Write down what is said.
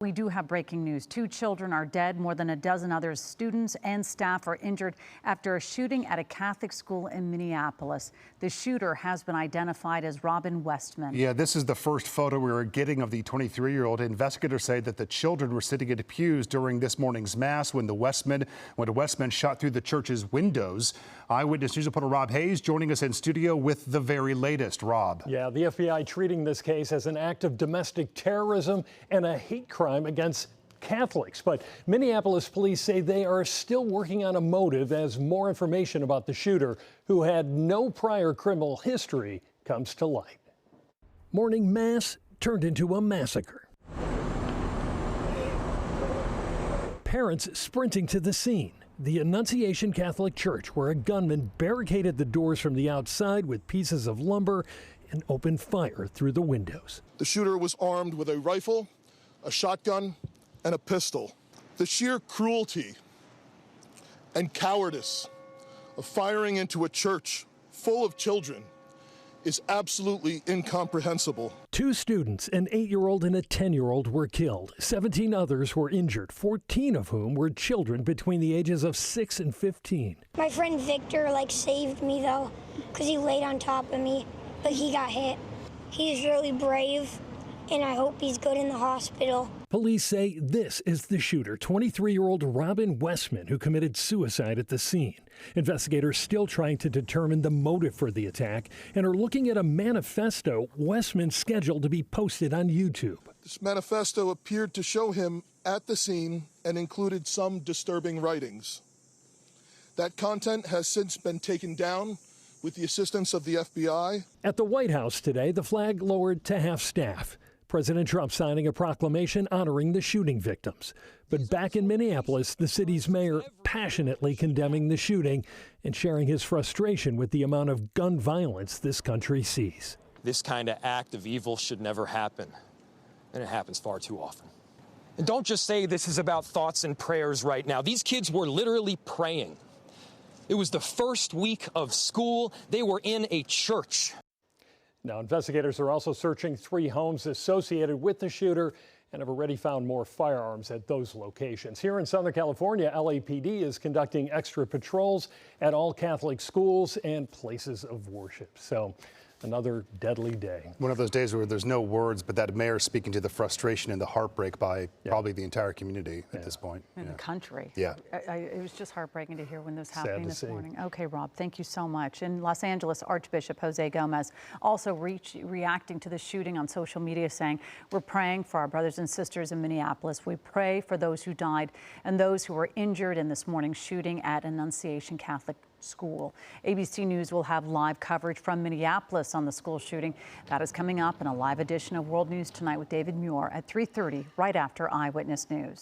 We do have breaking news. 2 children are dead. More than a dozen other students and staff are injured after a shooting at a Catholic school in Minneapolis. The shooter has been identified as Robin Westman. Yeah, this is the first photo we were getting of the 23-year-old. Investigators say that the children were sitting at pews during this morning's mass when Westman shot through the church's windows. Eyewitness News reporter Rob Hayes joining us in studio with the very latest. Rob. Yeah, the FBI treating this case as an act of domestic terrorism and a hate crime against Catholics. But Minneapolis police say they are still working on a motive as more information about the shooter, who had no prior criminal history, comes to light. Morning mass turned into a massacre. Parents sprinting to the scene. The Annunciation Catholic Church, where a gunman barricaded the doors from the outside with pieces of lumber and opened fire through the windows. The shooter was armed with a rifle, a shotgun, and a pistol. The sheer cruelty and cowardice of firing into a church full of children is absolutely incomprehensible. 2 students, an 8-year-old and a 10-year-old, were killed. 17 others were injured, 14 of whom were children between the ages of 6 and 15. My friend Victor saved me though, because he laid on top of me, but he got hit. He's really brave, and I hope he's good in the hospital. Police say this is the shooter, 23-year-old Robin Westman, who committed suicide at the scene. Investigators still trying to determine the motive for the attack and are looking at a manifesto Westman scheduled to be posted on YouTube. This manifesto appeared to show him at the scene and included some disturbing writings. That content has since been taken down with the assistance of the FBI. At the White House today, the flag lowered to half-staff. President Trump signing a proclamation honoring the shooting victims. But back in Minneapolis, the city's mayor passionately condemning the shooting and sharing his frustration with the amount of gun violence this country sees. This kind of act of evil should never happen, and it happens far too often. And don't just say this is about thoughts and prayers right now. These kids were literally praying. It was the first week of school. They were in a church. Now, investigators are also searching 3 homes associated with the shooter and have already found more firearms at those locations. Here in Southern California, LAPD is conducting extra patrols at all Catholic schools and places of worship. So another deadly day. One of those days where there's no words, but that mayor speaking to the frustration and the heartbreak by probably the entire community at this point. In the country. Yeah. It was just heartbreaking to hear when this was happening this see. morning. Okay, Rob, thank you so much. In Los Angeles, Archbishop Jose Gomez also reacting to the shooting on social media, saying, "We're praying for our brothers and sisters in Minneapolis. We pray for those who died and those who were injured in this morning's shooting at Annunciation Catholic School." ABC News will have live coverage from Minneapolis on the school shooting. That is coming up in a live edition of World News Tonight with David Muir at 3:30, right after Eyewitness News.